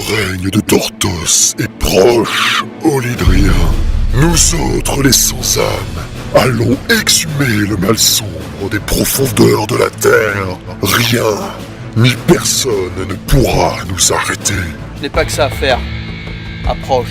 règne de Tortos est proche, Olydrien. Nous autres, les sans-âmes, allons exhumer le mal sombre des profondeurs de la terre. Rien, ni personne ne pourra nous arrêter. Je n'ai pas que ça à faire. Approche.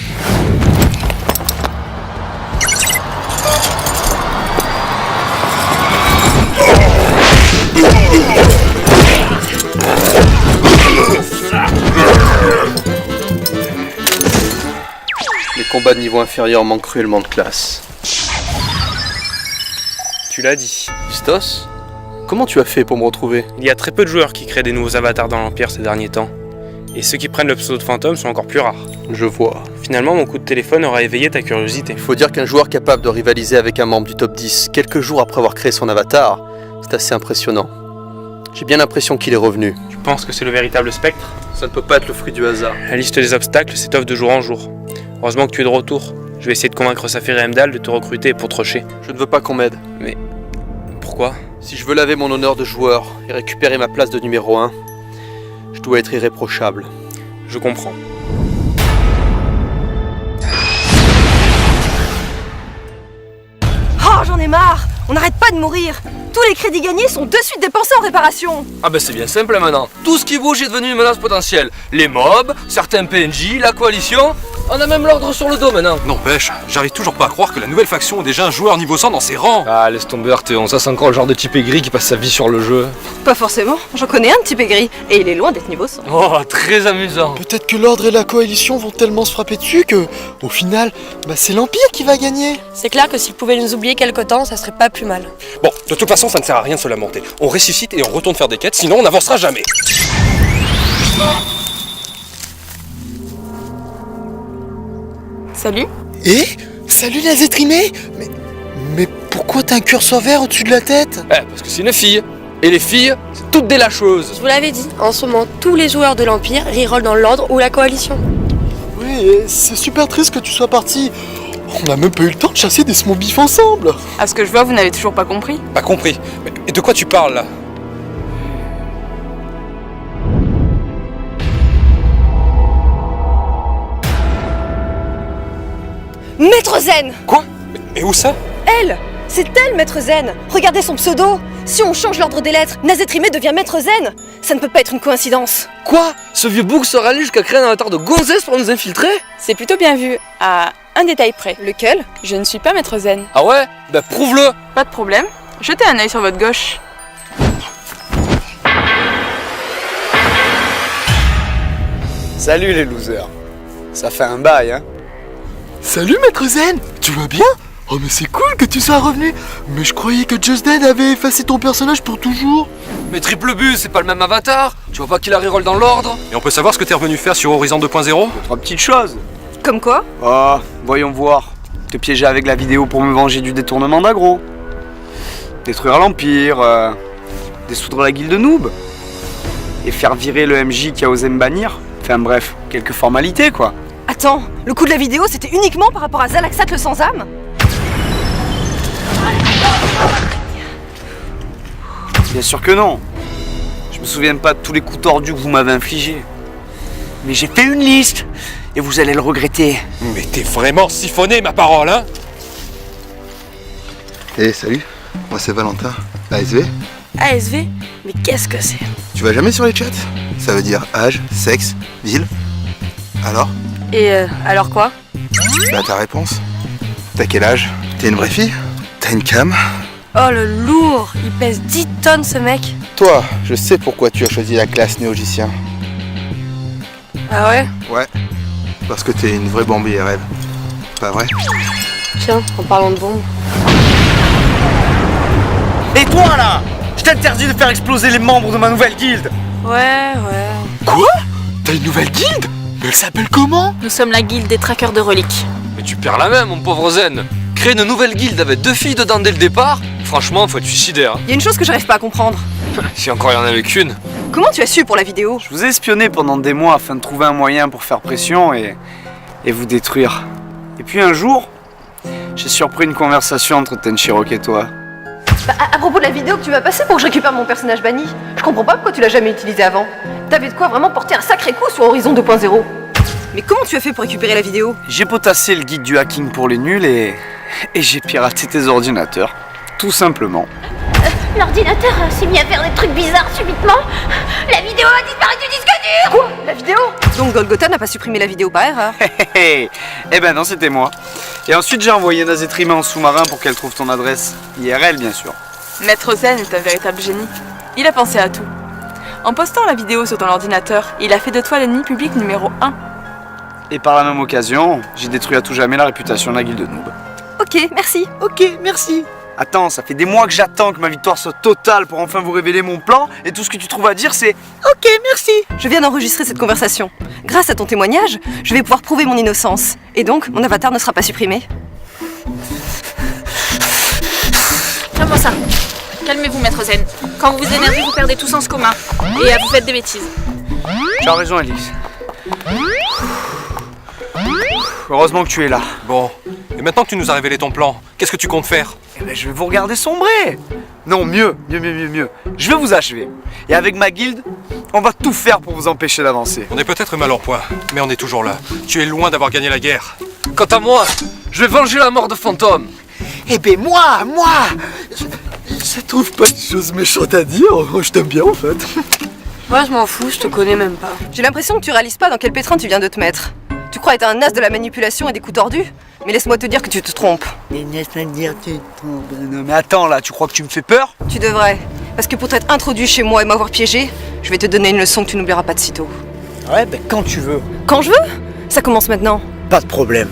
Les combats de niveau inférieur manquent cruellement de classe. Tu l'as dit. Stos, comment tu as fait pour me retrouver? Il y a très peu de joueurs qui créent des nouveaux avatars dans l'Empire ces derniers temps. Et ceux qui prennent le pseudo de fantôme sont encore plus rares. Je vois. Finalement, mon coup de téléphone aura éveillé ta curiosité. Il faut dire qu'un joueur capable de rivaliser avec un membre du top 10 quelques jours après avoir créé son avatar, c'est assez impressionnant. J'ai bien l'impression qu'il est revenu. Tu penses que c'est le véritable spectre? Ça ne peut pas être le fruit du hasard. La liste des obstacles s'étoffe de jour en jour. Heureusement que tu es de retour. Je vais essayer de convaincre Saphir et Heimdall de te recruter pour te rusher. Je ne veux pas qu'on m'aide. Mais pourquoi? Si je veux laver mon honneur de joueur et récupérer ma place de numéro 1, je dois être irréprochable. Je comprends. Oh, j'en ai marre! On n'arrête pas de mourir! Tous les crédits gagnés sont de suite dépensés en réparation! Ah bah c'est bien simple maintenant. Tout ce qui bouge est devenu une menace potentielle. Les mobs, certains PNJ, la coalition. On a même l'ordre sur le dos maintenant. N'empêche, j'arrive toujours pas à croire que la nouvelle faction ait déjà un joueur niveau 100 dans ses rangs. Ah laisse tomber Arthéon, ça c'est encore le genre de type aigri qui passe sa vie sur le jeu. Pas forcément, j'en connais un de type aigri, et il est loin d'être niveau 100. Oh, très amusant. Peut-être que l'Ordre et la Coalition vont tellement se frapper dessus que, au final, c'est l'Empire qui va gagner. C'est clair que s'ils pouvaient nous oublier quelque temps, ça serait pas plus mal. Bon, de toute façon, ça ne sert à rien de se lamenter. On ressuscite et on retourne faire des quêtes, sinon on n'avancera jamais. Salut? Salut la Zétrimée. Mais pourquoi t'as un curseur vert au-dessus de la tête? Parce que c'est une fille. Et les filles, c'est toutes des lâcheuses. Je vous l'avais dit, en ce moment, tous les joueurs de l'Empire rerollent dans l'Ordre ou la Coalition. Oui, et c'est super triste que tu sois parti. On a même pas eu le temps de chasser des smobifs ensemble. À ce que je vois, vous n'avez toujours pas compris. Pas compris. Et de quoi tu parles là? Maître Zen! Quoi? Et où ça? Elle! C'est elle, Maître Zen! Regardez son pseudo! Si on change l'ordre des lettres, Nazétrimé devient Maître Zen! Ça ne peut pas être une coïncidence! Quoi? Ce vieux bouc se rallie jusqu'à créer un avatar de gonzesse pour nous infiltrer? C'est plutôt bien vu, à un détail près. Lequel? Je ne suis pas Maître Zen. Ah ouais? Bah prouve-le! Pas de problème. Jetez un œil sur votre gauche. Salut les losers. Ça fait un bail, hein. Salut Maître Zen. Tu vas bien? Oh mais c'est cool que tu sois revenu. Mais je croyais que Just Dead avait effacé ton personnage pour toujours. Mais Triple Bus, c'est pas le même avatar. Tu vois pas qu'il a reroll dans l'ordre? Et on peut savoir ce que t'es revenu faire sur Horizon 2.0? Trois petites choses. Comme quoi? Oh, voyons voir. Te piéger avec la vidéo pour me venger du détournement d'Agro. Détruire l'Empire. Dissoudre la guilde noob. Et faire virer le MJ qui a osé me bannir. Enfin bref, quelques formalités quoi. Attends, le coup de la vidéo, c'était uniquement par rapport à Zalaxat le sans-âme? Bien sûr que non. Je me souviens pas de tous les coups tordus que vous m'avez infligés. Mais j'ai fait une liste. Et vous allez le regretter. Mais t'es vraiment siphonné ma parole, hein? Salut, moi c'est Valentin, ASV. ASV? Mais qu'est-ce que c'est? Tu vas jamais sur les chats? Ça veut dire âge, sexe, ville. Alors? Et alors quoi? Ta réponse. T'as quel âge? T'es une vraie fille? T'as une cam? Oh le lourd! Il pèse 10 tonnes ce mec! Toi, je sais pourquoi tu as choisi la classe néogicien. Ah ouais? Ouais, parce que t'es une vraie bombe IRL. Pas vrai? Tiens, en parlant de bombes. Et toi là? Je t'interdis de faire exploser les membres de ma nouvelle guilde. Ouais. Quoi? T'as une nouvelle guilde? Mais elle s'appelle comment? Nous sommes la guilde des traqueurs de reliques. Mais tu perds la main, mon pauvre Zen. Créer une nouvelle guilde avec 2 filles dedans dès le départ? Franchement, faut être suicidaire. Il y a une chose que j'arrive pas à comprendre. Si encore il y en avait qu'une. Comment tu as su pour la vidéo? Je vous ai espionné pendant des mois afin de trouver un moyen pour faire pression et vous détruire. Et puis un jour, j'ai surpris une conversation entre Tenshirok et toi. À propos de la vidéo que tu m'as passée pour que je récupère mon personnage banni, je comprends pas pourquoi tu l'as jamais utilisé avant. T'avais de quoi vraiment porter un sacré coup sur Horizon 2.0. Mais comment tu as fait pour récupérer la vidéo? J'ai potassé le guide du hacking pour les nuls et j'ai piraté tes ordinateurs. Tout simplement. L'ordinateur s'est mis à faire des trucs bizarres subitement. La vidéo a disparu du disque dur. Quoi? La vidéo? Donc Golgotha n'a pas supprimé la vidéo par erreur? Eh ben non, c'était moi. Et ensuite j'ai envoyé Nazétrimé en sous-marin pour qu'elle trouve ton adresse. IRL bien sûr. Maître Zen est un véritable génie. Il a pensé à tout. En postant la vidéo sur ton ordinateur, il a fait de toi l'ennemi public numéro 1. Et par la même occasion, j'ai détruit à tout jamais la réputation de la guilde noob. Ok, merci. Ok, merci. Attends, ça fait des mois que j'attends que ma victoire soit totale pour enfin vous révéler mon plan, et tout ce que tu trouves à dire c'est ok, merci. Je viens d'enregistrer cette conversation. Grâce à ton témoignage, je vais pouvoir prouver mon innocence. Et donc, mon avatar ne sera pas supprimé. Comment ça? Calmez-vous, Maître Zen. Quand vous vous énervez, vous perdez tout sens commun. Et vous faites des bêtises. Tu as raison, Elise. Heureusement que tu es là. Bon, et maintenant que tu nous as révélé ton plan, qu'est-ce que tu comptes faire? Eh ben, je vais vous regarder sombrer. Non, mieux. Je vais vous achever. Et avec ma guilde, on va tout faire pour vous empêcher d'avancer. On est peut-être mal en point, mais on est toujours là. Tu es loin d'avoir gagné la guerre. Quant à moi, je vais venger la mort de Fantôme. Eh ben moi je trouve pas de choses méchantes à dire, je t'aime bien en fait. Moi je m'en fous, je te connais même pas. J'ai l'impression que tu réalises pas dans quel pétrin tu viens de te mettre. Tu crois être un as de la manipulation et des coups tordus? Mais laisse-moi te dire que tu te trompes. Non mais attends là, tu crois que tu me fais peur? Tu devrais. Parce que pour t'être introduit chez moi et m'avoir piégé, je vais te donner une leçon que tu n'oublieras pas de sitôt. Ouais, ben quand tu veux. Quand je veux? Ça commence maintenant. Pas de problème.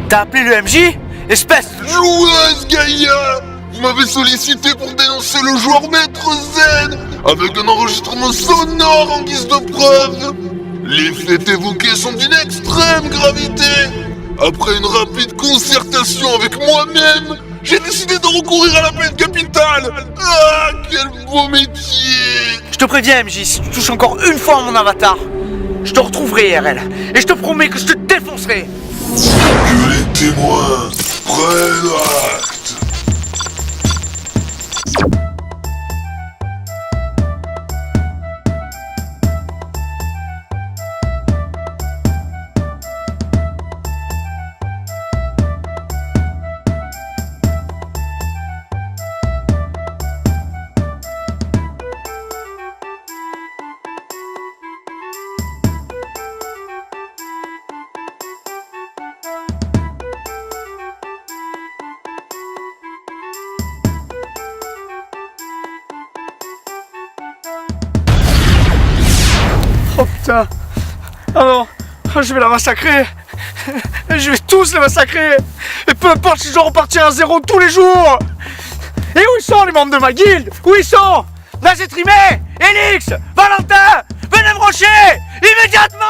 T'as appelé le MJ? Espèce de... Joueuse Gaïa! Vous m'avez sollicité pour dénoncer le joueur Maître Zen avec un enregistrement sonore en guise de preuve. Les faits évoqués sont d'une extrême gravité. Après une rapide concertation avec moi-même, j'ai décidé de recourir à la peine capitale. Ah, quel beau métier! Je te préviens MJ, si tu touches encore une fois à mon avatar, je te retrouverai IRL. Et je te promets que je te défoncerai. Que les témoins prennent acte. Oh putain. Ah non, je vais la massacrer. Je vais tous les massacrer. Et peu importe si je dois repartir à zéro tous les jours. Et où ils sont les membres de ma guilde? Où ils sont? Nazétrimé, Elix, Valentin, venez me rocher immédiatement.